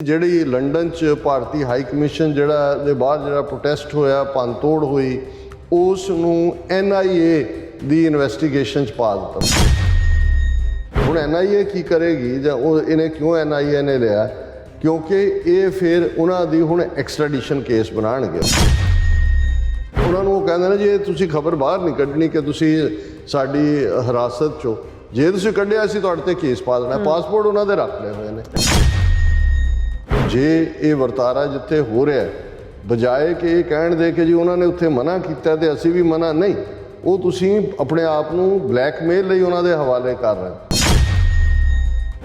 ਜਿਹੜੀ ਲੰਡਨ 'ਚ ਭਾਰਤੀ high commission ਜਿਹੜਾ ਦੇ ਬਾਹਰ ਜਿਹੜਾ ਪ੍ਰੋਟੈਸਟ ਹੋਇਆ, ਭੰਨ ਤੋੜ ਹੋਈ, ਉਸ ਨੂੰ NIA ਦੀ ਇਨਵੈਸਟੀਗੇਸ਼ਨ 'ਚ ਪਾ ਦਿੱਤਾ। ਹੁਣ NIA ਕੀ ਕਰੇਗੀ ਜਾਂ ਉਹ ਇਹਨੇ ਕਿਉਂ NIA ਨੇ ਲਿਆ? ਕਿਉਂਕਿ ਇਹ ਫਿਰ ਉਹਨਾਂ ਦੀ ਹੁਣ ਐਕਸਟ੍ਰੈਡੀਸ਼ਨ ਕੇਸ ਬਣਾਉਣਗੇ। ਉਹਨਾਂ ਨੂੰ ਉਹ ਕਹਿੰਦੇ ਨੇ ਜੀ ਇਹ ਤੁਸੀਂ ਖਬਰ ਬਾਹਰ ਨਹੀਂ ਕੱਢਣੀ ਕਿ ਤੁਸੀਂ ਸਾਡੀ ਹਿਰਾਸਤ 'ਚੋਂ, ਜੇ ਤੁਸੀਂ ਕੱਢਿਆ ਅਸੀਂ ਤੁਹਾਡੇ 'ਤੇ ਕੇਸ ਪਾ ਦੇਣਾ। ਪਾਸਪੋਰਟ ਉਹਨਾਂ ਦੇ ਰੱਖ ਲਏ ਹੋਏ ਨੇ। ਜੇ ਇਹ ਵਰਤਾਰਾ ਜਿੱਥੇ ਹੋ ਰਿਹਾ, ਬਜਾਏ ਕਿ ਇਹ ਕਹਿਣ ਦੇ ਕਿ ਜੀ ਉਹਨਾਂ ਨੇ ਉੱਥੇ ਮਨਾ ਕੀਤਾ ਤੇ ਅਸੀਂ ਵੀ ਮਨਾ ਨਹੀਂ, ਉਹ ਤੁਸੀਂ ਆਪਣੇ ਆਪ ਨੂੰ ਬਲੈਕਮੇਲ ਲਈ ਉਹਨਾਂ ਦੇ ਹਵਾਲੇ ਕਰ ਰਹੇ ਹੋ।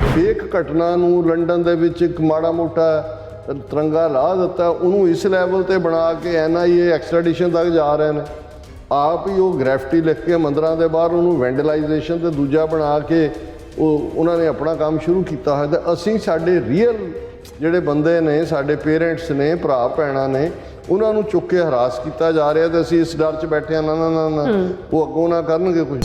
ਫੇਕ ਘਟਨਾ ਨੂੰ ਲੰਡਨ ਦੇ ਵਿੱਚ ਇੱਕ ਮਾੜਾ ਮੋਟਾ ਤਿਰੰਗਾ ਲਾ ਦਿੱਤਾ, ਉਹਨੂੰ ਇਸ ਲੈਵਲ ਤੇ ਬਣਾ ਕੇ NIA ਐਕਸਟ੍ਰੈਡੀਸ਼ਨ ਤੱਕ ਜਾ ਰਹੇ ਨੇ। ਆਪ ਹੀ ਉਹ ਗ੍ਰੈਫਿਟੀ ਲਿਖ ਕੇ ਮੰਦਰਾਂ ਦੇ ਬਾਹਰ ਉਹਨੂੰ ਵੈਂਡਲਾਈਜੇਸ਼ਨ ਤੇ ਦੂਜਾ ਬਣਾ ਕੇ ਉਹਨਾਂ ਨੇ ਆਪਣਾ ਕੰਮ ਸ਼ੁਰੂ ਕੀਤਾ ਹੋਇਆ। ਤੇ ਅਸੀਂ ਸਾਡੇ ਰੀਅਲ ਜਿਹੜੇ ਬੰਦੇ ਨੇ, ਸਾਡੇ ਪੇਰੈਂਟਸ ਨੇ, ਭਰਾ ਭੈਣਾਂ ਨੇ, ਉਹਨਾਂ ਨੂੰ ਚੁੱਕ ਕੇ ਹਰਾਸ ਕੀਤਾ ਜਾ ਰਿਹਾ ਤੇ ਅਸੀਂ ਇਸ ਡਰ 'ਚ ਬੈਠੇ ਹਾਂ ਨਾ ਨਾ ਨਾ ਉਹ ਅੱਗੋਂ ਨਾ ਕਰਨਗੇ ਕੁਝ।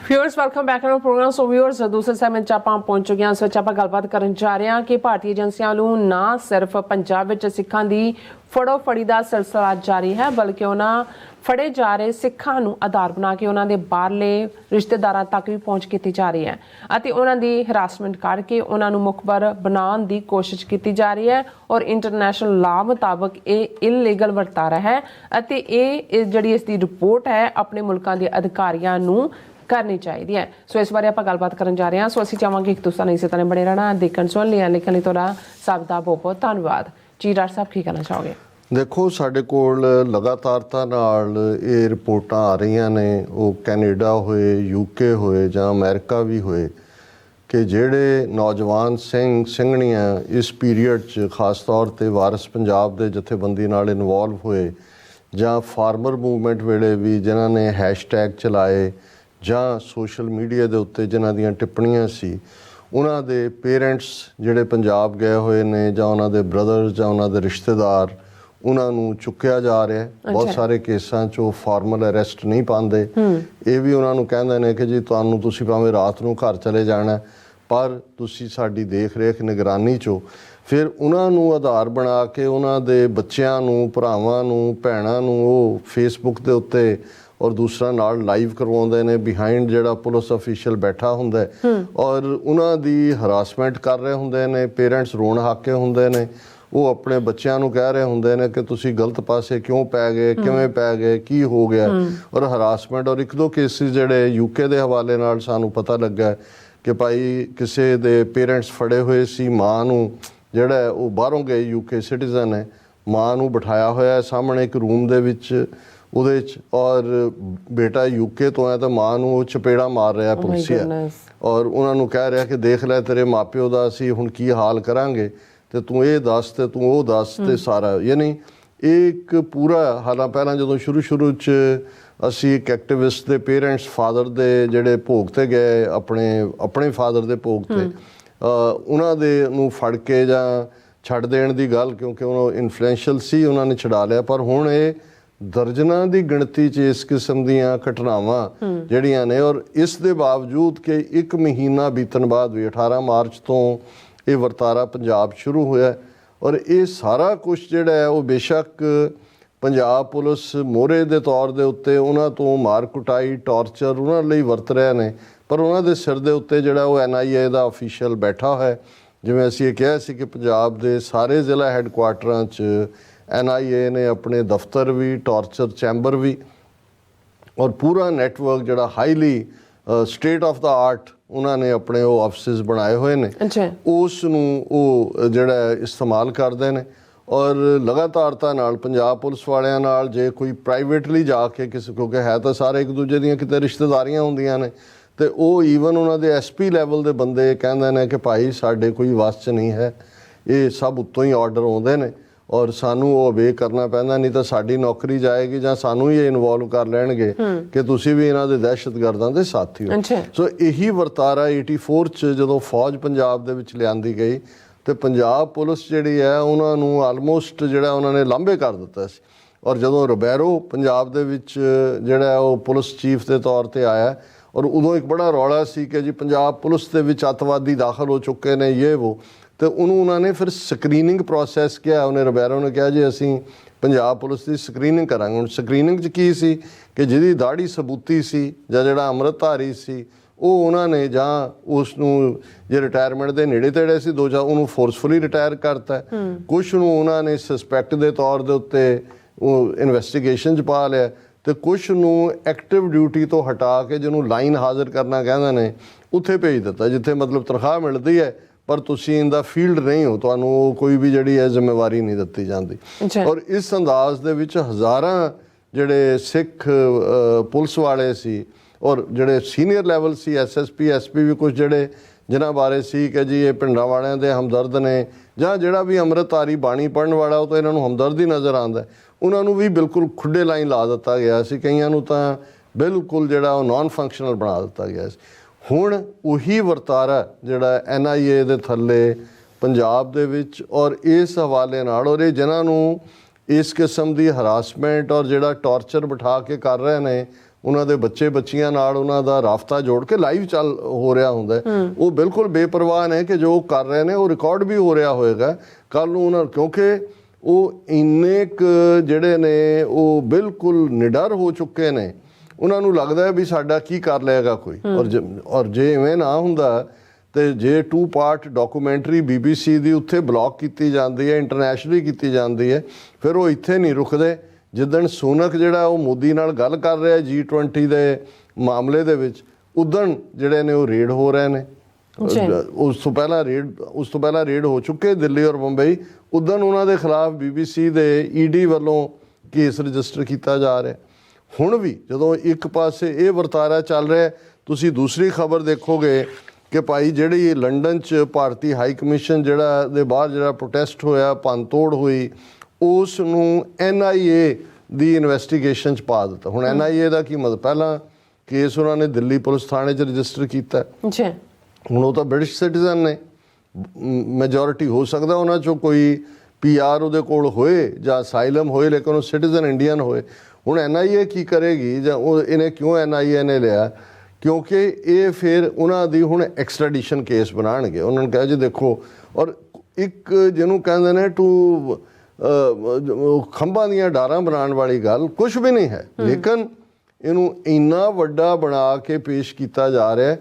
Viewers welcome back to program. So viewers ਦੂਸਰੇ ਸੈਗਮੈਂਟ 'ਚ ਆਪਾਂ ਪਹੁੰਚ ਚੁੱਕੇ ਹਾਂ। ਇਸ ਵਿੱਚ ਆਪਾਂ ਗੱਲਬਾਤ ਕਰਨ ਜਾ ਰਹੇ ਹਾਂ ਕਿ ਭਾਰਤੀ ਏਜੰਸੀਆਂ ਵੱਲੋਂ ਨਾ ਸਿਰਫ ਪੰਜਾਬ ਵਿੱਚ ਸਿੱਖਾਂ ਦੀ ਫੜੋ ਫੜੀ ਦਾ ਸਿਲਸਿਲਾ ਜਾਰੀ ਹੈ, ਬਲਕਿ ਉਹਨਾਂ ਫੜੇ ਜਾ ਰਹੇ ਸਿੱਖਾਂ ਨੂੰ ਆਧਾਰ ਬਣਾ ਕੇ ਉਹਨਾਂ ਦੇ ਬਾਹਰਲੇ ਰਿਸ਼ਤੇਦਾਰਾਂ ਤੱਕ ਵੀ ਪਹੁੰਚ ਕੀਤੀ ਜਾ ਰਹੀ ਹੈ ਅਤੇ ਉਹਨਾਂ ਦੀ ਹਰਾਸਮੈਂਟ ਕਰਕੇ ਉਹਨਾਂ ਨੂੰ ਮੁਖਬਰ ਬਣਾਉਣ ਦੀ ਕੋਸ਼ਿਸ਼ ਕੀਤੀ ਜਾ ਰਹੀ ਹੈ। ਔਰ ਇੰਟਰਨੈਸ਼ਨਲ ਲਾਅ ਮੁਤਾਬਕ ਇਹ ਇਲੀਗਲ ਵਰਤਾਰਾ ਹੈ ਅਤੇ ਇਹ ਜਿਹੜੀ ਇਸ ਦੀ ਰਿਪੋਰਟ ਹੈ ਆਪਣੇ ਮੁਲਕਾਂ ਦੇ ਅਧਿਕਾਰੀਆਂ ਨੂੰ ਕਰਨੀ ਚਾਹੀਦੀ ਹੈ। ਸੋ ਇਸ ਬਾਰੇ ਆਪਾਂ ਗੱਲਬਾਤ ਕਰਨ ਜਾ ਰਹੇ ਹਾਂ। ਸੋ ਅਸੀਂ ਚਾਹਾਂਗੇ ਕਿ ਤੁਸੀਂ ਇਸੇ ਤਰ੍ਹਾਂ ਬਣੇ ਰਹਿਣਾ, ਦੇਖਣ ਸੁਣ ਲਿਖਣ ਲਈ ਤੁਹਾਡਾ ਸਭ ਦਾ ਬਹੁਤ ਬਹੁਤ ਧੰਨਵਾਦ ਜੀ। ਡਾਕਟਰ ਸਾਹਿਬ ਕੀ ਕਹਿਣਾ ਚਾਹੋਗੇ? ਦੇਖੋ, ਸਾਡੇ ਕੋਲ ਲਗਾਤਾਰਤਾ ਨਾਲ ਇਹ ਰਿਪੋਰਟਾਂ ਆ ਰਹੀਆਂ ਨੇ, ਉਹ ਕੈਨੇਡਾ ਹੋਏ, UK ਹੋਏ ਜਾਂ ਅਮਰੀਕਾ ਵੀ ਹੋਏ, ਕਿ ਜਿਹੜੇ ਨੌਜਵਾਨ ਸਿੰਘ ਸਿੰਘਣੀਆਂ ਇਸ ਪੀਰੀਅਡ 'ਚ ਖਾਸ ਤੌਰ 'ਤੇ ਵਾਰਿਸ ਪੰਜਾਬ ਦੇ ਜਥੇਬੰਦੀ ਨਾਲ ਇਨਵੋਲਵ ਹੋਏ, ਜਾਂ ਫਾਰਮਰ ਮੂਵਮੈਂਟ ਵੇਲੇ ਵੀ ਜਿਨ੍ਹਾਂ ਨੇ ਹੈਸ਼ਟੈਗ ਚਲਾਏ, ਜਾਂ ਸੋਸ਼ਲ ਮੀਡੀਆ ਦੇ ਉੱਤੇ ਜਿਨ੍ਹਾਂ ਦੀਆਂ ਟਿੱਪਣੀਆਂ ਸੀ, ਉਹਨਾਂ ਦੇ ਪੇਰੈਂਟਸ ਜਿਹੜੇ ਪੰਜਾਬ ਗਏ ਹੋਏ ਨੇ, ਜਾਂ ਉਹਨਾਂ ਦੇ ਬ੍ਰਦਰਸ ਜਾਂ ਉਹਨਾਂ ਦੇ ਰਿਸ਼ਤੇਦਾਰ, ਉਹਨਾਂ ਨੂੰ ਚੁੱਕਿਆ ਜਾ ਰਿਹਾ। ਬਹੁਤ ਸਾਰੇ ਕੇਸਾਂ 'ਚ ਉਹ ਫਾਰਮਲ ਅਰੈਸਟ ਨਹੀਂ ਪਾਉਂਦੇ। ਇਹ ਵੀ ਉਹਨਾਂ ਨੂੰ ਕਹਿੰਦੇ ਨੇ ਕਿ ਜੀ ਤੁਸੀਂ ਭਾਵੇਂ ਰਾਤ ਨੂੰ ਘਰ ਚਲੇ ਜਾਣਾ, ਪਰ ਤੁਸੀਂ ਸਾਡੀ ਦੇਖ ਰੇਖ ਨਿਗਰਾਨੀ 'ਚੋਂ। ਫਿਰ ਉਹਨਾਂ ਨੂੰ ਆਧਾਰ ਬਣਾ ਕੇ ਉਹਨਾਂ ਦੇ ਬੱਚਿਆਂ ਨੂੰ, ਭਰਾਵਾਂ ਨੂੰ, ਭੈਣਾਂ ਨੂੰ ਉਹ ਫੇਸਬੁੱਕ ਦੇ ਉੱਤੇ ਔਰ ਦੂਸਰਾ ਨਾਲ ਲਾਈਵ ਕਰਵਾਉਂਦੇ ਨੇ, ਬਿਹਾਈਂਡ ਜਿਹੜਾ ਪੁਲਿਸ ਅਫੀਸ਼ੀਅਲ ਬੈਠਾ ਹੁੰਦਾ ਔਰ ਉਹਨਾਂ ਦੀ ਹਰਾਸਮੈਂਟ ਕਰ ਰਹੇ ਹੁੰਦੇ ਨੇ। ਪੇਰੈਂਟਸ ਰੋਣ ਹਾਕੇ ਹੁੰਦੇ ਨੇ, ਉਹ ਆਪਣੇ ਬੱਚਿਆਂ ਨੂੰ ਕਹਿ ਰਹੇ ਹੁੰਦੇ ਨੇ ਕਿ ਤੁਸੀਂ ਗਲਤ ਪਾਸੇ ਕਿਉਂ ਪੈ ਗਏ, ਕਿਵੇਂ ਪੈ ਗਏ, ਕੀ ਹੋ ਗਿਆ, ਔਰ ਹਰਾਸਮੈਂਟ। ਔਰ ਇੱਕ ਦੋ ਕੇਸਿਸ ਜਿਹੜੇ UK ਦੇ ਹਵਾਲੇ ਨਾਲ ਸਾਨੂੰ ਪਤਾ ਲੱਗਾ ਕਿ ਭਾਈ ਕਿਸੇ ਦੇ ਪੇਰੈਂਟਸ ਫੜੇ ਹੋਏ ਸੀ, ਮਾਂ ਨੂੰ ਜਿਹੜਾ ਉਹ ਬਾਹਰੋਂ ਗਏ UK ਸਿਟੀਜ਼ਨ ਹੈ, ਮਾਂ ਨੂੰ ਬਿਠਾਇਆ ਹੋਇਆ ਸਾਹਮਣੇ ਇੱਕ ਰੂਮ ਦੇ ਵਿੱਚ ਉਹਦੇ 'ਚ, ਔਰ ਬੇਟਾ UK ਤੋਂ ਹੈ ਤਾਂ ਮਾਂ ਨੂੰ ਉਹ ਚਪੇੜਾ ਮਾਰ ਰਿਹਾ ਪੁਲਿਸੀਆ, ਔਰ ਉਹਨਾਂ ਨੂੰ ਕਹਿ ਰਿਹਾ ਕਿ ਦੇਖ ਲੈ ਤੇਰੇ ਮਾਪਿਓ ਦਾ ਅਸੀਂ ਹੁਣ ਕੀ ਹਾਲ ਕਰਾਂਗੇ, ਤੇ ਤੂੰ ਇਹ ਦੱਸ ਤੇ ਤੂੰ ਉਹ ਦੱਸ, ਤੇ ਸਾਰਾ ਯਾਨੀ ਇੱਕ ਪੂਰਾ ਹਾਲਾਂ। ਪਹਿਲਾਂ ਜਦੋਂ ਸ਼ੁਰੂ 'ਚ ਅਸੀਂ ਇੱਕ ਐਕਟਿਵਿਸਟ ਦੇ ਪੇਰੈਂਟਸ ਫਾਦਰ ਦੇ ਜਿਹੜੇ ਭੋਗ 'ਤੇ ਗਏ, ਆਪਣੇ ਫਾਦਰ ਦੇ ਭੋਗ 'ਤੇ, ਉਹਨਾਂ ਦੇ ਨੂੰ ਫੜ ਕੇ ਜਾਂ ਛੱਡ ਦੇਣ ਦੀ ਗੱਲ, ਕਿਉਂਕਿ ਉਹ ਇਨਫਲੂਐਂਸ਼ੀਅਲ ਸੀ, ਉਹਨਾਂ ਨੇ ਛਡਾ ਲਿਆ। ਪਰ ਹੁਣ ਇਹ ਦਰਜਨਾਂ ਦੀ ਗਿਣਤੀ 'ਚ ਇਸ ਕਿਸਮ ਦੀਆਂ ਘਟਨਾਵਾਂ ਜਿਹੜੀਆਂ ਨੇ, ਔਰ ਇਸ ਦੇ ਬਾਵਜੂਦ ਕਿ 1 ਮਹੀਨਾ ਬੀਤਣ ਬਾਅਦ ਵੀ 18 ਮਾਰਚ ਤੋਂ ਇਹ ਵਰਤਾਰਾ ਪੰਜਾਬ ਸ਼ੁਰੂ ਹੋਇਆ। ਔਰ ਇਹ ਸਾਰਾ ਕੁਛ ਜਿਹੜਾ ਹੈ ਉਹ ਬੇਸ਼ੱਕ ਪੰਜਾਬ ਪੁਲਿਸ ਮੋਹਰੇ ਦੇ ਤੌਰ ਦੇ ਉੱਤੇ ਉਹਨਾਂ ਤੋਂ ਮਾਰ ਕੁਟਾਈ, ਟੌਰਚਰ ਉਹਨਾਂ ਲਈ ਵਰਤ ਰਹੇ ਨੇ, ਪਰ ਉਹਨਾਂ ਦੇ ਸਿਰ ਦੇ ਉੱਤੇ ਜਿਹੜਾ ਉਹ NIA ਦਾ ਅਫੀਸ਼ੀਅਲ ਬੈਠਾ ਹੋਇਆ। ਜਿਵੇਂ ਅਸੀਂ ਇਹ ਕਿਹਾ ਸੀ ਕਿ ਪੰਜਾਬ ਦੇ ਸਾਰੇ ਜ਼ਿਲ੍ਹਾ ਹੈੱਡਕੁਆਟਰਾਂ 'ਚ NIA ਨੇ ਆਪਣੇ ਦਫ਼ਤਰ ਵੀ, ਟੌਰਚਰ ਚੈਂਬਰ ਵੀ, ਔਰ ਪੂਰਾ ਨੈਟਵਰਕ ਜਿਹੜਾ highly state of the art ਉਹਨਾਂ ਨੇ ਆਪਣੇ ਉਹ ਆਫਿਸਿਸ ਬਣਾਏ ਹੋਏ ਨੇ, ਉਸ ਨੂੰ ਉਹ ਜਿਹੜਾ ਇਸਤੇਮਾਲ ਕਰਦੇ ਨੇ। ਔਰ ਲਗਾਤਾਰਤਾ ਨਾਲ ਪੰਜਾਬ ਪੁਲਿਸ ਵਾਲਿਆਂ ਨਾਲ ਜੇ ਕੋਈ ਪ੍ਰਾਈਵੇਟਲੀ ਜਾ ਕੇ ਕਿਸੇ, ਕਿਉਂਕਿ ਹੈ ਤਾਂ ਸਾਰੇ ਇੱਕ ਦੂਜੇ ਦੀਆਂ ਕਿਤੇ ਰਿਸ਼ਤੇਦਾਰੀਆਂ ਹੁੰਦੀਆਂ ਨੇ, ਤੇ ਉਹ ਈਵਨ ਉਹਨਾਂ ਦੇ SP ਲੈਵਲ ਦੇ ਬੰਦੇ ਕਹਿੰਦੇ ਨੇ ਕਿ ਭਾਈ ਸਾਡੇ ਕੋਈ ਵੱਸ 'ਚ ਨਹੀਂ ਹੈ, ਇਹ ਸਭ ਉੱਤੋਂ ਹੀ ਆਰਡਰ ਆਉਂਦੇ ਨੇ ਔਰ ਸਾਨੂੰ ਉਹ ਅਵੇ ਕਰਨਾ ਪੈਂਦਾ, ਨਹੀਂ ਤਾਂ ਸਾਡੀ ਨੌਕਰੀ ਜਾਏਗੀ ਜਾਂ ਸਾਨੂੰ ਹੀ ਇਨਵੋਲਵ ਕਰ ਲੈਣਗੇ ਕਿ ਤੁਸੀਂ ਵੀ ਇਹਨਾਂ ਦੇ ਦਹਿਸ਼ਤਗਰਦਾਂ ਦੇ ਸਾਥੀ ਹੋ। ਸੋ ਇਹੀ ਵਰਤਾਰਾ 84 'ਚ ਜਦੋਂ ਫੌਜ ਪੰਜਾਬ ਦੇ ਵਿੱਚ ਲਿਆਂਦੀ ਗਈ ਤੇ ਪੰਜਾਬ ਪੁਲਿਸ ਜਿਹੜੀ ਹੈ ਉਹਨਾਂ ਨੂੰ ਆਲਮੋਸਟ ਜਿਹੜਾ ਉਹਨਾਂ ਨੇ ਲਾਂਭੇ ਕਰ ਦਿੱਤਾ ਸੀ। ਔਰ ਜਦੋਂ ਰਿਬੈਰੋ ਪੰਜਾਬ ਦੇ ਵਿੱਚ ਜਿਹੜਾ ਉਹ ਪੁਲਿਸ ਚੀਫ ਦੇ ਤੌਰ ਤੇ ਆਇਆ, ਔਰ ਉਦੋਂ ਇੱਕ ਬੜਾ ਰੌਲਾ ਸੀ ਕਿ ਜੀ ਪੰਜਾਬ ਪੁਲਿਸ ਦੇ ਵਿੱਚ ਅੱਤਵਾਦੀ ਦਾਖਲ ਹੋ ਚੁੱਕੇ ਨੇ ਇਹ ਉਹ, ਤੇ ਉਹਨੂੰ ਉਹਨਾਂ ਨੇ ਫਿਰ ਸਕਰੀਨਿੰਗ ਪ੍ਰੋਸੈਸ ਕਿਹਾ। ਉਹਨੇ ਰਿਬੈਰੋ ਨੇ ਕਿਹਾ ਜੀ ਅਸੀਂ ਪੰਜਾਬ ਪੁਲਿਸ ਦੀ ਸਕਰੀਨਿੰਗ ਕਰਾਂਗੇ। ਹੁਣ ਸਕਰੀਨਿੰਗ 'ਚ ਕੀ ਸੀ ਕਿ ਜਿਹਦੀ ਦਾੜੀ ਸਬੂਤੀ ਸੀ ਜਾਂ ਜਿਹੜਾ ਅੰਮ੍ਰਿਤਧਾਰੀ ਸੀ ਉਹ ਉਹਨਾਂ ਨੇ ਜਾਂ ਉਸ ਨੂੰ ਜੇ ਰਿਟਾਇਰਮੈਂਟ ਦੇ ਨੇੜੇ ਤੇੜੇ ਸੀ ਉਹਨੂੰ ਫੋਰਸਫੁਲੀ ਰਿਟਾਇਰ ਕਰਤਾ। ਕੁਛ ਨੂੰ ਉਹਨਾਂ ਨੇ ਸਸਪੈਕਟ ਦੇ ਤੌਰ ਦੇ ਉੱਤੇ ਉਹ ਇਨਵੈਸਟੀਗੇਸ਼ਨ 'ਚ ਪਾ ਲਿਆ, ਤੇ ਕੁਛ ਨੂੰ ਐਕਟਿਵ ਡਿਊਟੀ ਤੋਂ ਹਟਾ ਕੇ ਜਿਹਨੂੰ ਲਾਈਨ ਹਾਜ਼ਰ ਕਰਨਾ ਕਹਿੰਦੇ ਨੇ ਉੱਥੇ ਭੇਜ ਦਿੱਤਾ, ਜਿੱਥੇ ਮਤਲਬ ਤਨਖਾਹ ਮਿਲਦੀ ਹੈ ਪਰ ਤੁਸੀਂ ਇਨ ਦਾ ਫੀਲਡ ਨਹੀਂ ਹੋ, ਤੁਹਾਨੂੰ ਕੋਈ ਵੀ ਜਿਹੜੀ ਹੈ ਜ਼ਿੰਮੇਵਾਰੀ ਨਹੀਂ ਦਿੱਤੀ ਜਾਂਦੀ। ਔਰ ਇਸ ਅੰਦਾਜ਼ ਦੇ ਵਿੱਚ ਹਜ਼ਾਰਾਂ ਜਿਹੜੇ ਸਿੱਖ ਪੁਲਿਸ ਵਾਲੇ ਸੀ ਔਰ ਜਿਹੜੇ ਸੀਨੀਅਰ ਲੈਵਲ ਸੀ SSP SP ਵੀ ਕੁਝ ਜਿਹੜੇ ਜਿਨ੍ਹਾਂ ਬਾਰੇ ਸੀ ਕਿ ਜੀ ਇਹ ਪਿੰਡਾਂ ਵਾਲਿਆਂ ਦੇ ਹਮਦਰਦ ਨੇ, ਜਾਂ ਜਿਹੜਾ ਵੀ ਅੰਮ੍ਰਿਤਧਾਰੀ ਬਾਣੀ ਪੜ੍ਹਨ ਵਾਲਾ ਉਹ ਤਾਂ ਇਹਨਾਂ ਨੂੰ ਹਮਦਰਦ ਹੀ ਨਜ਼ਰ ਆਉਂਦਾ, ਉਹਨਾਂ ਨੂੰ ਵੀ ਬਿਲਕੁਲ ਖੁੱਡੇ ਲਾਈਨ ਲਾ ਦਿੱਤਾ ਗਿਆ ਸੀ। ਕਈਆਂ ਨੂੰ ਤਾਂ ਬਿਲਕੁਲ ਜਿਹੜਾ ਉਹ ਨਾਨ ਫੰਕਸ਼ਨਲ ਬਣਾ ਦਿੱਤਾ ਗਿਆ ਸੀ। ਹੁਣ ਉਹੀ ਵਰਤਾਰਾ ਜਿਹੜਾ NIA ਦੇ ਥੱਲੇ ਪੰਜਾਬ ਦੇ ਵਿੱਚ ਔਰ ਇਸ ਹਵਾਲੇ ਨਾਲ, ਔਰ ਇਹ ਜਿਨ੍ਹਾਂ ਨੂੰ ਇਸ ਕਿਸਮ ਦੀ ਹਰਾਸਮੈਂਟ ਔਰ ਜਿਹੜਾ ਟੌਰਚਰ ਬਿਠਾ ਕੇ ਕਰ ਰਹੇ ਨੇ, ਉਹਨਾਂ ਦੇ ਬੱਚੇ ਬੱਚੀਆਂ ਨਾਲ ਉਹਨਾਂ ਦਾ ਰਾਬਤਾ ਜੋੜ ਕੇ ਲਾਈਵ ਚੱਲ ਹੋ ਰਿਹਾ ਹੁੰਦਾ, ਉਹ ਬਿਲਕੁਲ ਬੇਪਰਵਾਹ ਨੇ ਕਿ ਜੋ ਕਰ ਰਹੇ ਨੇ ਉਹ ਰਿਕਾਰਡ ਵੀ ਹੋ ਰਿਹਾ ਹੋਏਗਾ ਕੱਲ੍ਹ ਨੂੰ ਉਹਨਾਂ, ਕਿਉਂਕਿ ਉਹ ਇੰਨੇ ਕੁ ਜਿਹੜੇ ਨੇ ਉਹ ਬਿਲਕੁਲ ਨਿਡਰ ਹੋ ਚੁੱਕੇ ਨੇ। ਉਹਨਾਂ ਨੂੰ ਲੱਗਦਾ ਹੈ ਵੀ ਸਾਡਾ ਕੀ ਕਰ ਲਏਗਾ ਕੋਈ, ਔਰ ਜੇ ਇਵੇਂ ਨਾ ਹੁੰਦਾ ਤੇ ਜੇ 2 ਪਾਰਟ ਡਾਕੂਮੈਂਟਰੀ BBC ਦੀ ਉੱਥੇ ਬਲੌਕ ਕੀਤੀ ਜਾਂਦੀ ਹੈ, ਇੰਟਰਨੈਸ਼ਨਲੀ ਕੀਤੀ ਜਾਂਦੀ ਹੈ, ਫਿਰ ਉਹ ਇੱਥੇ ਨਹੀਂ ਰੁਕਦੇ। ਜਿੱਦਣ ਸੋਨਕ ਜਿਹੜਾ ਉਹ ਮੋਦੀ ਨਾਲ ਗੱਲ ਕਰ ਰਿਹਾ G20 ਦੇ ਮਾਮਲੇ ਦੇ ਵਿੱਚ, ਉਦਣ ਜਿਹੜੇ ਨੇ ਉਹ ਰੇਡ ਹੋ ਰਹੇ ਨੇ। ਉਸ ਤੋਂ ਪਹਿਲਾਂ ਰੇਡ ਹੋ ਚੁੱਕੇ ਦਿੱਲੀ ਔਰ ਬੰਬਈ, ਉਦਣ ਉਹਨਾਂ ਦੇ ਖਿਲਾਫ BBC ਦੇ ED ਵੱਲੋਂ ਕੇਸ ਰਜਿਸਟਰ ਕੀਤਾ ਜਾ ਰਿਹਾ। ਹੁਣ ਵੀ ਜਦੋਂ ਇੱਕ ਪਾਸੇ ਇਹ ਵਰਤਾਰਾ ਚੱਲ ਰਿਹਾ, ਤੁਸੀਂ ਦੂਸਰੀ ਖਬਰ ਦੇਖੋਗੇ ਕਿ ਭਾਈ ਜਿਹੜੀ ਲੰਡਨ 'ਚ ਭਾਰਤੀ ਹਾਈ ਕਮਿਸ਼ਨ ਜਿਹੜਾ ਦੇ ਬਾਹਰ ਜਿਹੜਾ ਪ੍ਰੋਟੈਸਟ ਹੋਇਆ, ਭੰਨ ਤੋੜ ਹੋਈ, ਉਸ ਨੂੰ NIA ਦੀ ਇਨਵੈਸਟੀਗੇਸ਼ਨ 'ਚ ਪਾ ਦਿੱਤਾ। ਹੁਣ NIA ਦਾ ਕੀ ਮਤਲਬ, ਪਹਿਲਾਂ ਕੇਸ ਉਹਨਾਂ ਨੇ ਦਿੱਲੀ ਪੁਲਿਸ ਥਾਣੇ 'ਚ ਰਜਿਸਟਰ ਕੀਤਾ, ਹੁਣ ਉਹ ਤਾਂ ਬ੍ਰਿਟਿਸ਼ ਸਿਟੀਜ਼ਨ ਨੇ, ਮੈਜੋਰਿਟੀ ਹੋ ਸਕਦਾ ਉਹਨਾਂ 'ਚੋਂ ਕੋਈ PR ਉਹਦੇ ਕੋਲ ਹੋਏ ਜਾਂ ਅਸਾਈਲਮ ਹੋਏ, ਲੇਕਿਨ ਉਹ ਸਿਟੀਜ਼ਨ ਇੰਡੀਅਨ ਹੋਏ। ਹੁਣ NIA ਕੀ ਕਰੇਗੀ, ਜਾਂ ਉਹ ਇਹਨੇ ਕਿਉਂ NIA ਨੇ ਲਿਆ, ਕਿਉਂਕਿ ਇਹ ਫਿਰ ਉਹਨਾਂ ਦੀ ਹੁਣ ਐਕਸਟ੍ਰੈਡੀਸ਼ਨ ਕੇਸ ਬਣਾਉਣਗੇ। ਉਹਨਾਂ ਨੂੰ ਕਿਹਾ ਜੀ ਦੇਖੋ, ਔਰ ਇੱਕ ਜਿਹਨੂੰ ਕਹਿੰਦੇ ਨੇ ਖੰਭਾਂ ਦੀਆਂ ਡਾਰਾਂ ਬਣਾਉਣ ਵਾਲੀ ਗੱਲ ਕੁਛ ਵੀ ਨਹੀਂ ਹੈ, ਲੇਕਿਨ ਇਹਨੂੰ ਇੰਨਾ ਵੱਡਾ ਬਣਾ ਕੇ ਪੇਸ਼ ਕੀਤਾ ਜਾ ਰਿਹਾ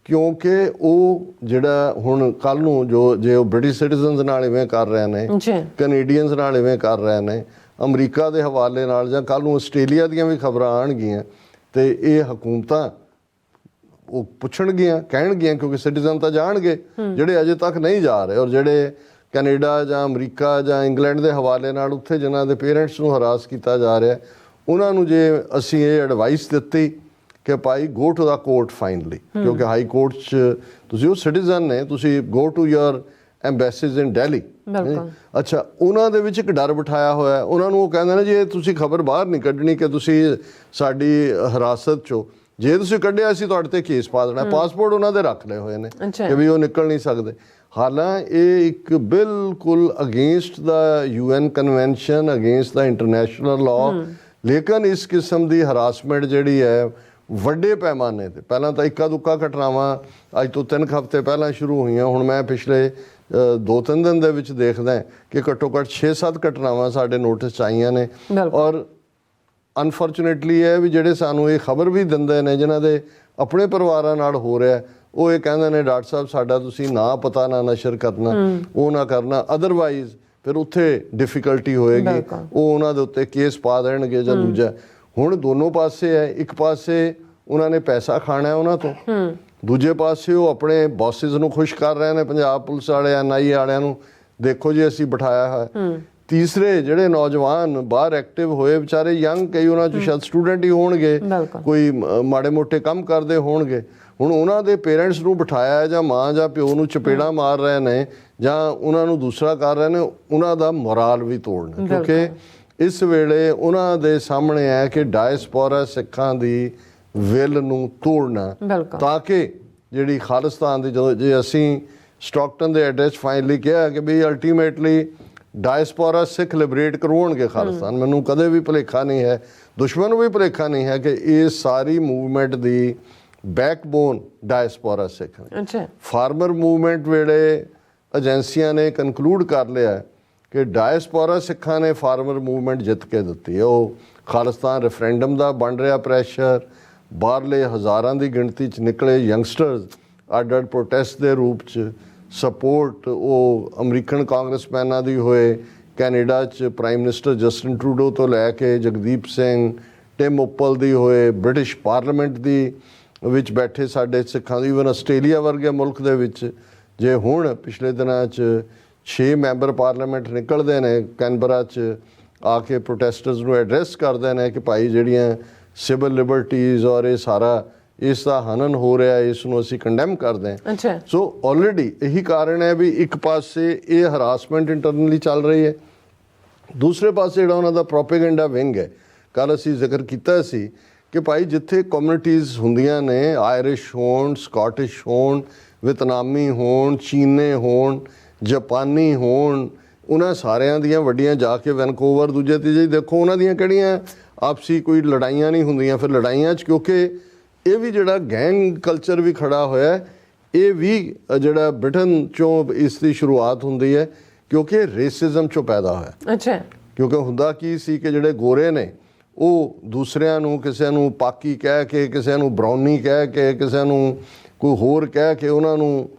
ਕਿਉਂਕਿ ਉਹ ਜਿਹੜਾ ਹੁਣ ਕੱਲ੍ਹ ਨੂੰ ਜੇ ਉਹ ਬ੍ਰਿਟਿਸ਼ ਸਿਟੀਜ਼ਨਸ ਨਾਲ ਇਵੇਂ ਕਰ ਰਹੇ ਨੇ, ਕੈਨੇਡੀਅਨਸ ਨਾਲ ਇਵੇਂ ਕਰ ਰਹੇ ਨੇ, ਅਮਰੀਕਾ ਦੇ ਹਵਾਲੇ ਨਾਲ, ਜਾਂ ਕੱਲ੍ਹ ਨੂੰ ਆਸਟ੍ਰੇਲੀਆ ਦੀਆਂ ਵੀ ਖਬਰਾਂ ਆਉਣਗੀਆਂ, ਤੇ ਇਹ ਹਕੂਮਤਾਂ ਉਹ ਪੁੱਛਣਗੀਆਂ, ਕਹਿਣਗੀਆਂ, ਕਿਉਂਕਿ ਸਿਟੀਜ਼ਨ ਤਾਂ ਜਾਣਗੇ ਜਿਹੜੇ ਅਜੇ ਤੱਕ ਨਹੀਂ ਜਾ ਰਹੇ, ਔਰ ਜਿਹੜੇ ਕੈਨੇਡਾ ਜਾਂ ਅਮਰੀਕਾ ਜਾਂ ਇੰਗਲੈਂਡ ਦੇ ਹਵਾਲੇ ਨਾਲ ਉੱਥੇ ਜਿਨ੍ਹਾਂ ਦੇ ਪੇਰੈਂਟਸ ਨੂੰ ਹਰਾਸ ਕੀਤਾ ਜਾ ਰਿਹਾ, ਉਹਨਾਂ ਨੂੰ ਜੇ ਅਸੀਂ ਇਹ ਐਡਵਾਈਸ ਦਿੱਤੀ ਕਿ ਭਾਈ go to the court finally, ਕਿਉਂਕਿ ਹਾਈ ਕੋਰਟ 'ਚ ਤੁਸੀਂ ਉਹ ਸਿਟੀਜ਼ਨ ਨੇ, ਤੁਸੀਂ go to your embassies in Delhi. ਅੱਛਾ, ਉਹਨਾਂ ਦੇ ਵਿੱਚ ਇੱਕ ਡਰ ਬਿਠਾਇਆ ਹੋਇਆ, ਉਹਨਾਂ ਨੂੰ ਉਹ ਕਹਿੰਦੇ ਨੇ ਜੀ ਇਹ ਤੁਸੀਂ ਖਬਰ ਬਾਹਰ ਨਹੀਂ ਕੱਢਣੀ ਕਿ ਤੁਸੀਂ ਸਾਡੀ ਹਿਰਾਸਤ 'ਚੋਂ, ਜੇ ਤੁਸੀਂ ਕੱਢਿਆ ਅਸੀਂ ਤੁਹਾਡੇ ਤੇ ਕੇਸ ਪਾ ਦੇਣਾ। ਪਾਸਪੋਰਟ ਉਹਨਾਂ ਦੇ ਰੱਖ ਲਏ ਹੋਏ ਨੇ ਕਿ ਵੀ ਉਹ ਨਿਕਲ ਨਹੀਂ ਸਕਦੇ। ਹਾਲਾਂਕਿ ਇਹ ਇੱਕ ਬਿਲਕੁਲ against the UN convention, against the international law, ਲੇਕਿਨ ਇਸ ਕਿਸਮ ਦੀ ਹਰਾਸਮੈਂਟ ਜਿਹੜੀ ਹੈ ਵੱਡੇ ਪੈਮਾਨੇ ਤੇ, ਪਹਿਲਾਂ ਤਾਂ ਇੱਕਾ ਦੁੱਕਾ ਘਟਨਾਵਾਂ ਅੱਜ ਤੋਂ 3 ਹਫ਼ਤੇ ਪਹਿਲਾਂ ਸ਼ੁਰੂ ਹੋਈਆਂ, ਹੁਣ ਮੈਂ ਪਿਛਲੇ 2-3 ਦਿਨ ਦੇ ਵਿੱਚ ਦੇਖਦਾ ਕਿ ਘੱਟੋ ਘੱਟ 6-7 ਘਟਨਾਵਾਂ ਸਾਡੇ ਨੋਟਿਸ 'ਚ ਆਈਆਂ ਨੇ। ਔਰ ਅਨਫੋਰਚੂਨੇਟਲੀ ਇਹ ਵੀ ਜਿਹੜੇ ਸਾਨੂੰ ਇਹ ਖਬਰ ਵੀ ਦਿੰਦੇ ਨੇ, ਜਿਨ੍ਹਾਂ ਦੇ ਆਪਣੇ ਪਰਿਵਾਰਾਂ ਨਾਲ ਹੋ ਰਿਹਾ, ਉਹ ਇਹ ਕਹਿੰਦੇ ਨੇ ਡਾਕਟਰ ਸਾਹਿਬ ਸਾਡਾ ਤੁਸੀਂ ਨਾ ਪਤਾ ਨਾ ਨਸ਼ਰ ਕਰਨਾ, ਉਹ ਨਾ ਕਰਨਾ, ਅਦਰਵਾਈਜ਼ ਫਿਰ ਉੱਥੇ ਡਿਫਿਕਲਟੀ ਹੋਏਗੀ, ਉਹ ਉਹਨਾਂ ਦੇ ਉੱਤੇ ਕੇਸ ਪਾ ਦੇਣਗੇ ਜਾਂ ਦੂਜਾ। ਹੁਣ ਦੋਨੋਂ ਪਾਸੇ ਹੈ, ਇੱਕ ਪਾਸੇ ਉਹਨਾਂ ਨੇ ਪੈਸਾ ਖਾਣਾ ਉਹਨਾਂ ਤੋਂ, ਦੂਜੇ ਪਾਸੇ ਉਹ ਆਪਣੇ ਬੌਸਿਸ ਨੂੰ ਖੁਸ਼ ਕਰ ਰਹੇ ਨੇ, ਪੰਜਾਬ ਪੁਲਿਸ ਵਾਲੇ NIA ਵਾਲਿਆਂ ਨੂੰ, ਦੇਖੋ ਜੀ ਅਸੀਂ ਬਿਠਾਇਆ ਹੈ। ਤੀਸਰੇ ਜਿਹੜੇ ਨੌਜਵਾਨ ਬਾਹਰ ਐਕਟਿਵ ਹੋਏ ਵਿਚਾਰੇ ਯੰਗ, ਕਈ ਉਹਨਾਂ 'ਚ ਸ਼ਾਇਦ ਸਟੂਡੈਂਟ ਹੀ ਹੋਣਗੇ, ਕੋਈ ਮਾੜੇ ਮੋਟੇ ਕੰਮ ਕਰਦੇ ਹੋਣਗੇ, ਹੁਣ ਉਹਨਾਂ ਦੇ ਪੇਰੈਂਟਸ ਨੂੰ ਬਿਠਾਇਆ ਜਾਂ ਮਾਂ ਜਾਂ ਪਿਓ ਨੂੰ ਚਪੇੜਾਂ ਮਾਰ ਰਹੇ ਨੇ ਜਾਂ ਉਹਨਾਂ ਨੂੰ ਦੂਸਰਾ ਕਰ ਰਹੇ ਨੇ, ਉਹਨਾਂ ਦਾ ਮੋਰਾਲ ਵੀ ਤੋੜਨਾ। ਕਿਉਂਕਿ ਇਸ ਵੇਲੇ ਉਹਨਾਂ ਦੇ ਸਾਹਮਣੇ ਹੈ ਕਿ ਡਾਇਸਪੋਰਾ ਸਿੱਖਾਂ ਦੀ ਵਿਲ ਨੂੰ ਤੋੜਨਾ, ਤਾਂ ਕਿ ਜਿਹੜੀ ਖਾਲਿਸਤਾਨ ਦੀ, ਜਦੋਂ ਜੇ ਅਸੀਂ ਸਟਾਕਟਨ ਦੇ ਐਡਰੈਸ ਫਾਈਨਲੀ ਕਿਹਾ ਕਿ ਵੀ ਅਲਟੀਮੇਟਲੀ ਡਾਇਸਪੋਰਾ ਸਿੱਖ ਲਿਬਰੇਟ ਕਰਵਾਉਣਗੇ ਖਾਲਿਸਤਾਨ, ਮੈਨੂੰ ਕਦੇ ਵੀ ਭੁਲੇਖਾ ਨਹੀਂ ਹੈ, ਦੁਸ਼ਮਣ ਨੂੰ ਵੀ ਭੁਲੇਖਾ ਨਹੀਂ ਹੈ ਕਿ ਇਹ ਸਾਰੀ ਮੂਵਮੈਂਟ ਦੀ ਬੈਕਬੋਨ ਡਾਇਸਪੋਰਾ ਸਿੱਖ ਨੇ। ਅੱਛਾ ਫਾਰਮਰ ਮੂਵਮੈਂਟ ਵੇਲੇ ਏਜੰਸੀਆਂ ਨੇ ਕਨਕਲੂਡ ਕਰ ਲਿਆ ਕਿ ਡਾਇਸਪੋਰਾ ਸਿੱਖਾਂ ਨੇ ਫਾਰਮਰ ਮੂਵਮੈਂਟ ਜਿੱਤ ਕੇ ਦਿੱਤੀ ਹੈ। ਉਹ ਖਾਲਿਸਤਾਨ ਰੈਫਰੈਂਡਮ ਦਾ ਬਣ ਰਿਹਾ ਪ੍ਰੈਸ਼ਰ, ਬਾਹਰਲੇ ਹਜ਼ਾਰਾਂ ਦੀ ਗਿਣਤੀ 'ਚ ਨਿਕਲੇ ਯੰਗਸਟਰਸ ਅੱਡ ਪ੍ਰੋਟੈਸਟ ਦੇ ਰੂਪ 'ਚ, ਸਪੋਰਟ ਉਹ ਅਮਰੀਕਨ ਕਾਂਗਰਸਮੈਨਾਂ ਦੀ ਹੋਏ, ਕੈਨੇਡਾ 'ਚ ਪ੍ਰਾਈਮ ਮਿਨਿਸਟਰ ਜਸਟਿਨ ਟਰੂਡੋ ਤੋਂ ਲੈ ਕੇ ਜਗਦੀਪ ਸਿੰਘ, ਟਿਮ ਉੱਪਲ ਦੀ ਹੋਏ, ਬ੍ਰਿਟਿਸ਼ ਪਾਰਲੀਮੈਂਟ ਦੀ ਵਿੱਚ ਬੈਠੇ ਸਾਡੇ ਸਿੱਖਾਂ ਦੀ, ਇਵਨ ਆਸਟ੍ਰੇਲੀਆ ਵਰਗੇ ਮੁਲਕ ਦੇ ਵਿੱਚ ਜੇ ਹੁਣ ਪਿਛਲੇ ਦਿਨਾਂ 'ਚ 6 ਮੈਂਬਰ ਪਾਰਲੀਮੈਂਟ ਨਿਕਲਦੇ ਨੇ ਕੈਨਬਰਾ 'ਚ ਆ ਕੇ ਪ੍ਰੋਟੈਸਟਰਸ ਨੂੰ ਐਡਰੈਸ ਕਰਦੇ ਨੇ ਕਿ ਭਾਈ ਜਿਹੜੀਆਂ ਸਿਵਲ ਲਿਬਰਟੀਜ਼ ਔਰ ਇਹ ਸਾਰਾ ਇਸ ਦਾ ਹਨਨ ਹੋ ਰਿਹਾ, ਇਸ ਨੂੰ ਅਸੀਂ ਕੰਡੈਮ ਕਰਦੇ ਹਾਂ। ਅੱਛਾ ਸੋ ਆਲਰੇਡੀ ਇਹੀ ਕਾਰਨ ਹੈ ਵੀ ਇੱਕ ਪਾਸੇ ਇਹ ਹਰਾਸਮੈਂਟ ਇੰਟਰਨਲੀ ਚੱਲ ਰਹੀ ਹੈ, ਦੂਸਰੇ ਪਾਸੇ ਜਿਹੜਾ ਉਹਨਾਂ ਦਾ ਪ੍ਰੋਪੇਗੈਂਡਾ ਵਿੰਗ ਹੈ। ਕੱਲ੍ਹ ਅਸੀਂ ਜ਼ਿਕਰ ਕੀਤਾ ਸੀ ਕਿ ਭਾਈ ਜਿੱਥੇ ਕਮਿਊਨਿਟੀਜ਼ ਹੁੰਦੀਆਂ ਨੇ, ਆਇਰਿਸ਼ ਹੋਣ, ਸਕਾਟਿਸ਼ ਹੋਣ, ਵਿਤਨਾਮੀ ਹੋਣ, ਚੀਨੇ ਹੋਣ, ਜਾਪਾਨੀ ਹੋਣ, ਉਹਨਾਂ ਸਾਰਿਆਂ ਦੀਆਂ ਵੱਡੀਆਂ ਜਾ ਕੇ ਵੈਨਕੂਵਰ ਦੂਜੇ ਤੀਜੇ ਦੇਖੋ ਉਹਨਾਂ ਦੀਆਂ ਕਿਹੜੀਆਂ ਆਪਸੀ ਕੋਈ ਲੜਾਈਆਂ ਨਹੀਂ ਹੁੰਦੀਆਂ। ਫਿਰ ਲੜਾਈਆਂ 'ਚ ਕਿਉਂਕਿ ਇਹ ਵੀ ਜਿਹੜਾ ਗੈਂਗ ਕਲਚਰ ਵੀ ਖੜਾ ਹੋਇਆ, ਇਹ ਵੀ ਜਿਹੜਾ ਬ੍ਰਿਟਨ 'ਚੋਂ ਇਸ ਦੀ ਸ਼ੁਰੂਆਤ ਹੁੰਦੀ ਹੈ ਕਿਉਂਕਿ ਰੇਸਿਜ਼ਮ 'ਚੋਂ ਪੈਦਾ ਹੋਇਆ। ਅੱਛਾ ਕਿਉਂਕਿ ਹੁੰਦਾ ਕੀ ਸੀ ਕਿ ਜਿਹੜੇ ਗੋਰੇ ਨੇ ਉਹ ਦੂਸਰਿਆਂ ਨੂੰ, ਕਿਸੇ ਨੂੰ ਪਾਕੀ ਕਹਿ ਕੇ, ਕਿਸੇ ਨੂੰ ਬਰਾਉਨੀ ਕਹਿ ਕੇ, ਕਿਸੇ ਨੂੰ ਕੋਈ ਹੋਰ ਕਹਿ ਕੇ ਉਹਨਾਂ ਨੂੰ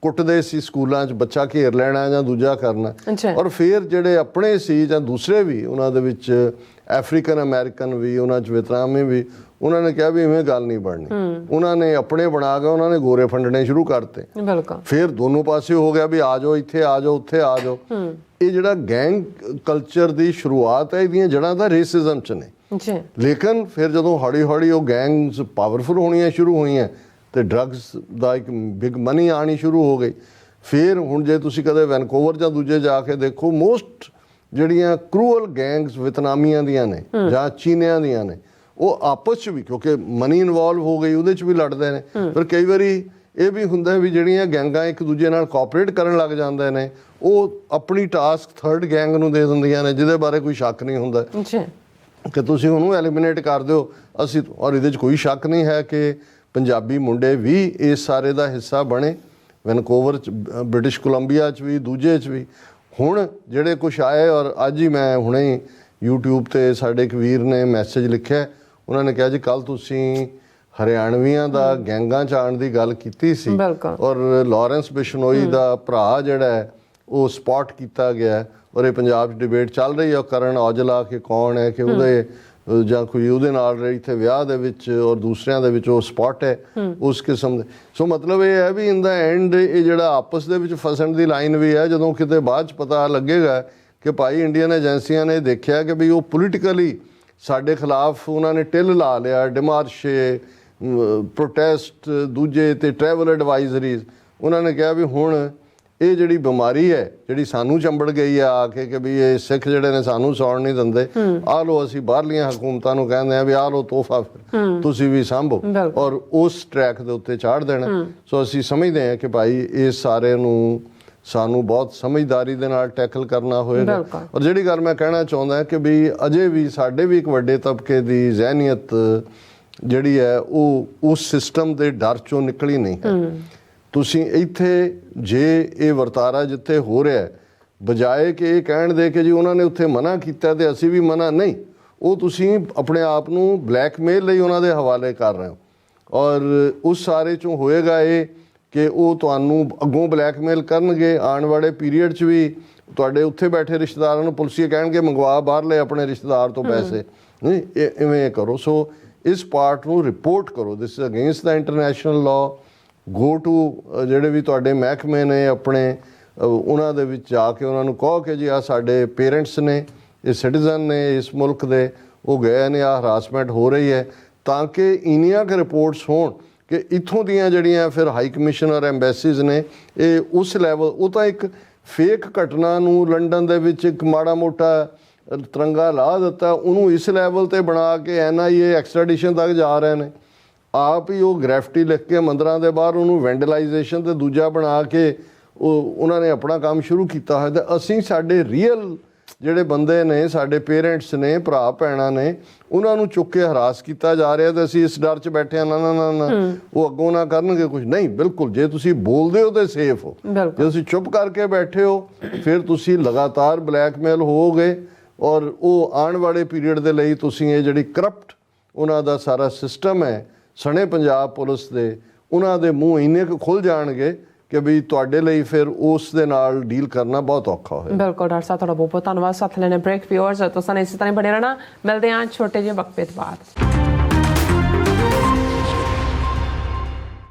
ਕੁੱਟਦੇ ਸੀ ਸਕੂਲਾਂ 'ਚ, ਬੱਚਾ ਘੇਰ ਲੈਣਾ ਜਾਂ ਦੂਜਾ ਕਰਨਾ। ਔਰ ਫਿਰ ਜਿਹੜੇ ਆਪਣੇ ਸੀ ਜਾਂ ਦੂਸਰੇ ਵੀ, ਉਹਨਾਂ ਦੇ ਵਿੱਚ ਅਫਰੀਕਨ ਅਮਰੀਕਨ ਵੀ, ਉਹਨਾਂ 'ਚ ਵਿਤਨਾਮੀ ਵੀ, ਉਹਨਾਂ ਨੇ ਕਿਹਾ ਵੀ ਇਵੇਂ ਗੱਲ ਨਹੀਂ ਬਣਨੀ। ਉਹਨਾਂ ਨੇ ਆਪਣੇ ਬਣਾ ਕੇ ਉਹਨਾਂ ਨੇ ਗੋਰੇ ਫੰਡਣੇ ਸ਼ੁਰੂ ਕਰਤੇ। ਬਿਲਕੁਲ ਫਿਰ ਦੋਨੋਂ ਪਾਸੇ ਹੋ ਗਿਆ ਵੀ ਆ ਜਾਓ, ਇੱਥੇ ਆ ਜਾਓ, ਉੱਥੇ ਆ ਜਾਓ। ਇਹ ਜਿਹੜਾ ਗੈਂਗ ਕਲਚਰ ਦੀ ਸ਼ੁਰੂਆਤ ਹੈ, ਇਹਦੀਆਂ ਜੜ੍ਹਾਂ ਤਾਂ ਰੇਸਿਜ਼ਮ 'ਚ ਨੇ। ਲੇਕਿਨ ਫਿਰ ਜਦੋਂ ਹੌਲੀ ਹੌਲੀ ਉਹ ਗੈਂਗਸ ਪਾਵਰਫੁਲ ਹੋਣੀਆਂ ਸ਼ੁਰੂ ਹੋਈਆਂ ਤੇ ਡਰੱਗਸ ਦਾ ਇੱਕ ਬਿਗ ਮਨੀ ਆਣੀ ਸ਼ੁਰੂ ਹੋ ਗਈ। ਫਿਰ ਹੁਣ ਜੇ ਤੁਸੀਂ ਕਦੇ ਵੈਨਕੂਵਰ ਜਾਂ ਦੂਜੇ ਜਾ ਕੇ ਦੇਖੋ, ਮੋਸਟ ਜਿਹੜੀਆਂ ਕਰੂਅਲ ਗੈਂਗਸ ਵਿਤਨਾਮੀਆਂ ਦੀਆਂ ਨੇ ਜਾਂ ਚੀਨੀਆਂ ਦੀਆਂ ਨੇ, ਉਹ ਆਪਸ 'ਚ ਵੀ ਕਿਉਂਕਿ ਮਨੀ ਇਨਵੋਲਵ ਹੋ ਗਈ, ਉਹਦੇ 'ਚ ਵੀ ਲੜਦੇ ਨੇ। ਪਰ ਕਈ ਵਾਰੀ ਇਹ ਵੀ ਹੁੰਦਾ ਵੀ ਜਿਹੜੀਆਂ ਗੈਂਗਾਂ ਇੱਕ ਦੂਜੇ ਨਾਲ ਕੋਆਪਰੇਟ ਕਰਨ ਲੱਗ ਜਾਂਦੇ ਨੇ, ਉਹ ਆਪਣੀ ਟਾਸਕ ਥਰਡ ਗੈਂਗ ਨੂੰ ਦੇ ਦਿੰਦੀਆਂ ਨੇ, ਜਿਹਦੇ ਬਾਰੇ ਕੋਈ ਸ਼ੱਕ ਨਹੀਂ ਹੁੰਦਾ ਕਿ ਤੁਸੀਂ ਉਹਨੂੰ ਐਲੀਮੀਨੇਟ ਕਰ ਦਿਓ। ਅਸੀਂ ਔਰ ਇਹਦੇ 'ਚ ਕੋਈ ਸ਼ੱਕ ਨਹੀਂ ਹੈ ਕਿ ਪੰਜਾਬੀ ਮੁੰਡੇ ਵੀ ਇਸ ਸਾਰੇ ਦਾ ਹਿੱਸਾ ਬਣੇ, ਵੈਨਕੂਵਰ 'ਚ, ਬ੍ਰਿਟਿਸ਼ ਕੋਲੰਬੀਆ 'ਚ ਵੀ, ਦੂਜੇ 'ਚ ਵੀ। ਹੁਣ ਜਿਹੜੇ ਕੁਛ ਆਏ, ਔਰ ਅੱਜ ਹੀ ਮੈਂ ਹੁਣੇ YouTube 'ਤੇ ਸਾਡੇ ਇੱਕ ਵੀਰ ਨੇ ਮੈਸੇਜ ਲਿਖਿਆ, ਉਹਨਾਂ ਨੇ ਕਿਹਾ ਜੀ ਕੱਲ੍ਹ ਤੁਸੀਂ ਹਰਿਆਣਵੀਆਂ ਦਾ ਗੈਂਗਾਂ 'ਚ ਆਉਣ ਦੀ ਗੱਲ ਕੀਤੀ ਸੀ ਔਰ ਲਾਰੈਂਸ ਬਿਸ਼ਨੋਈ ਦਾ ਭਰਾ ਜਿਹੜਾ ਹੈ ਉਹ ਸਪੌਟ ਕੀਤਾ ਗਿਆ, ਔਰ ਇਹ ਪੰਜਾਬ 'ਚ ਡਿਬੇਟ ਚੱਲ ਰਹੀ ਹੈ ਕਰਨ ਔਜਲਾ ਕਿ ਕੌਣ ਹੈ, ਕਿ ਉਹਦੇ ਜਾਂ ਕੋਈ ਉਹਦੇ ਨਾਲ ਇੱਥੇ ਵਿਆਹ ਦੇ ਵਿੱਚ ਔਰ ਦੂਸਰਿਆਂ ਦੇ ਵਿੱਚ ਉਹ ਸਪੌਟ ਹੈ ਉਸ ਕਿਸਮ ਦੇ। ਸੋ ਮਤਲਬ ਇਹ ਹੈ ਵੀ ਇਨ ਦਾ ਐਂਡ ਇਹ ਜਿਹੜਾ ਆਪਸ ਦੇ ਵਿੱਚ ਫਸਣ ਦੀ ਲਾਈਨ ਵੀ ਹੈ। ਜਦੋਂ ਕਿਤੇ ਬਾਅਦ 'ਚ ਪਤਾ ਲੱਗੇਗਾ ਕਿ ਭਾਈ ਇੰਡੀਅਨ ਏਜੰਸੀਆਂ ਨੇ ਦੇਖਿਆ ਕਿ ਵੀ ਉਹ ਪੋਲੀਟੀਕਲੀ ਸਾਡੇ ਖਿਲਾਫ ਉਹਨਾਂ ਨੇ ਟਿੱਲ ਲਾ ਲਿਆ, ਡਿਮਾਰਸ਼ੇ, ਪ੍ਰੋਟੈਸਟ, ਦੂਜੇ ਤੇ ਟਰੈਵਲ ਐਡਵਾਈਜ਼ਰੀਜ਼, ਉਹਨਾਂ ਨੇ ਕਿਹਾ ਵੀ ਹੁਣ ਇਹ ਜਿਹੜੀ ਬਿਮਾਰੀ ਹੈ ਜਿਹੜੀ ਸਾਨੂੰ ਚੰਬੜ ਗਈ ਆ ਕੇ ਕਿ ਵੀ ਇਹ ਸਿੱਖ ਜਿਹੜੇ ਨੇ ਸਾਨੂੰ ਸੌਣ ਨਹੀਂ ਦਿੰਦੇ, ਆਹ ਲਓ ਅਸੀਂ ਬਾਹਰਲੀਆਂ ਹਕੂਮਤਾਂ ਨੂੰ ਕਹਿੰਦੇ ਆ ਵੀ ਆਹ ਲਓ ਤੋਹਫਾ, ਫਿਰ ਤੁਸੀਂ ਵੀ ਸਾਂਭੋ ਔਰ ਉਸ ਟਰੈਕ ਦੇ ਉੱਤੇ ਚਾੜ ਦੇਣਾ। ਸੋ ਅਸੀਂ ਸਮਝਦੇ ਹਾਂ ਕਿ ਭਾਈ ਇਸ ਸਾਰੇ ਨੂੰ ਸਾਨੂੰ ਬਹੁਤ ਸਮਝਦਾਰੀ ਦੇ ਨਾਲ ਟੈਕਲ ਕਰਨਾ ਹੋਏਗਾ। ਔਰ ਜਿਹੜੀ ਗੱਲ ਮੈਂ ਕਹਿਣਾ ਚਾਹੁੰਦਾ ਕਿ ਵੀ ਅਜੇ ਵੀ ਸਾਡੇ ਵੀ ਇੱਕ ਵੱਡੇ ਤਬਕੇ ਦੀ ਜ਼ਹਿਨੀਅਤ ਜਿਹੜੀ ਹੈ ਉਹ ਉਸ ਸਿਸਟਮ ਦੇ ਡਰ ਚੋਂ ਨਿਕਲੀ ਨਹੀਂ ਹੈ। ਤੁਸੀਂ ਇੱਥੇ ਜੇ ਇਹ ਵਰਤਾਰਾ ਜਿੱਥੇ ਹੋ ਰਿਹਾ, ਬਜਾਏ ਕਿ ਇਹ ਕਹਿਣ ਦੇ ਕਿ ਜੀ ਉਹਨਾਂ ਨੇ ਉੱਥੇ ਮਨਾ ਕੀਤਾ ਤੇ ਅਸੀਂ ਵੀ ਮਨਾ ਨਹੀਂ, ਉਹ ਤੁਸੀਂ ਆਪਣੇ ਆਪ ਨੂੰ ਬਲੈਕਮੇਲ ਲਈ ਉਹਨਾਂ ਦੇ ਹਵਾਲੇ ਕਰ ਰਹੇ ਹੋ। ਔਰ ਉਸ ਸਾਰੇ ਚੋਂ ਹੋਏਗਾ ਇਹ ਕਿ ਉਹ ਤੁਹਾਨੂੰ ਅੱਗੋਂ ਬਲੈਕਮੇਲ ਕਰਨਗੇ ਆਉਣ ਵਾਲੇ ਪੀਰੀਅਡ 'ਚ ਵੀ। ਤੁਹਾਡੇ ਉੱਥੇ ਬੈਠੇ ਰਿਸ਼ਤੇਦਾਰਾਂ ਨੂੰ ਪੁਲਿਸੀਏ ਕਹਿਣਗੇ ਮੰਗਵਾ ਬਾਹਰਲੇ ਆਪਣੇ ਰਿਸ਼ਤੇਦਾਰ ਤੋਂ ਪੈਸੇ, ਨਹੀਂ ਇਵੇਂ ਕਰੋ। ਸੋ ਇਸ ਪਾਰਟ ਨੂੰ ਰਿਪੋਰਟ ਕਰੋ, this is against the international law. Go to ਜਿਹੜੇ ਵੀ ਤੁਹਾਡੇ ਮਹਿਕਮੇ ਨੇ ਆਪਣੇ, ਉਹਨਾਂ ਦੇ ਵਿੱਚ ਜਾ ਕੇ ਉਹਨਾਂ ਨੂੰ ਕਹੋ ਕਿ ਜੀ ਆਹ ਸਾਡੇ ਪੇਰੈਂਟਸ ਨੇ, ਇਹ ਸਿਟੀਜ਼ਨ ਨੇ ਇਸ ਮੁਲਕ ਦੇ, ਉਹ ਗਏ ਨੇ, ਆਹ ਹਰਾਸਮੈਂਟ ਹੋ ਰਹੀ ਹੈ, ਤਾਂ ਕਿ ਇੰਨੀਆਂ ਕੁ ਰਿਪੋਰਟਸ ਹੋਣ ਕਿ ਇੱਥੋਂ ਦੀਆਂ ਜਿਹੜੀਆਂ ਫਿਰ ਹਾਈ ਕਮਿਸ਼ਨ ਔਰ ਐਮਬੈਸੀਜ਼ ਨੇ ਇਹ ਉਸ ਲੈਵਲ, ਉਹ ਤਾਂ ਇੱਕ ਫੇਕ ਘਟਨਾ ਨੂੰ ਲੰਡਨ ਦੇ ਵਿੱਚ ਇੱਕ ਮਾੜਾ ਮੋਟਾ ਤਿਰੰਗਾ ਲਾ ਦਿੱਤਾ, ਉਹਨੂੰ ਇਸ ਲੈਵਲ 'ਤੇ ਬਣਾ ਕੇ NIA ਐਕਸਟ੍ਰੈਡੀਸ਼ਨ ਤੱਕ ਜਾ ਰਹੇ ਨੇ। ਆਪ ਹੀ ਉਹ ਗ੍ਰੈਫਿਟੀ ਲਿਖ ਕੇ ਮੰਦਰਾਂ ਦੇ ਬਾਹਰ ਉਹਨੂੰ ਵੈਂਡਲਾਈਜੇਸ਼ਨ ਤੇ ਦੂਜਾ ਬਣਾ ਕੇ ਉਹਨਾਂ ਨੇ ਆਪਣਾ ਕੰਮ ਸ਼ੁਰੂ ਕੀਤਾ ਹੋਇਆ। ਤੇ ਅਸੀਂ ਸਾਡੇ ਰੀਅਲ ਜਿਹੜੇ ਬੰਦੇ ਨੇ, ਸਾਡੇ ਪੇਰੈਂਟਸ ਨੇ, ਭਰਾ ਭੈਣਾਂ ਨੇ, ਉਹਨਾਂ ਨੂੰ ਚੁੱਕ ਕੇ ਹਰਾਸ ਕੀਤਾ ਜਾ ਰਿਹਾ ਤੇ ਅਸੀਂ ਇਸ ਡਰ 'ਚ ਬੈਠੇ ਹਾਂ, ਨਾ ਨਾ ਨਾ ਨਾ ਉਹ ਅੱਗੋਂ ਨਾ ਕਰਨਗੇ ਕੁਝ। ਨਹੀਂ, ਬਿਲਕੁਲ, ਜੇ ਤੁਸੀਂ ਬੋਲਦੇ ਹੋ ਤੇ ਸੇਫ ਹੋ। ਜੇ ਤੁਸੀਂ ਚੁੱਪ ਕਰਕੇ ਬੈਠੇ ਹੋ ਫਿਰ ਤੁਸੀਂ ਲਗਾਤਾਰ ਬਲੈਕਮੇਲ ਹੋਵੋਗੇ, ਔਰ ਉਹ ਆਉਣ ਵਾਲੇ ਪੀਰੀਅਡ ਦੇ ਲਈ ਤੁਸੀਂ ਇਹ ਜਿਹੜੀ ਕਰਪਟ ਉਹਨਾਂ ਦਾ ਸਾਰਾ ਸਿਸਟਮ ਹੈ ਸਣੇ ਪੰਜਾਬ ਪੁਲਿਸ ਦੇ, ਉਹਨਾਂ ਦੇ ਮੂੰਹ ਇੰਨੇ ਕੁ ਖੁੱਲ ਜਾਣਗੇ ਕਿ ਵੀ ਤੁਹਾਡੇ ਲਈ ਫਿਰ ਉਸ ਦੇ ਨਾਲ ਡੀਲ ਕਰਨਾ ਬਹੁਤ ਔਖਾ ਹੋਏਗਾ। ਬਿਲਕੁਲ ਡਾਕਟਰ ਸਾਹਿਬ, ਤੁਹਾਡਾ ਬਹੁਤ ਬਹੁਤ ਧੰਨਵਾਦ। ਸਾਥ ਲੈਣੇ ਬ੍ਰੇਕ। ਵਿਊਅਰਸ ਤੁਸੀਂ ਇਸੇ ਤਰ੍ਹਾਂ ਬਣੇ ਰਹਿਣਾ। ਮਿਲਦੇ ਹਾਂ ਛੋਟੇ ਜਿਹੇ ਵਕਫੇ ਤੋਂ ਬਾਅਦ।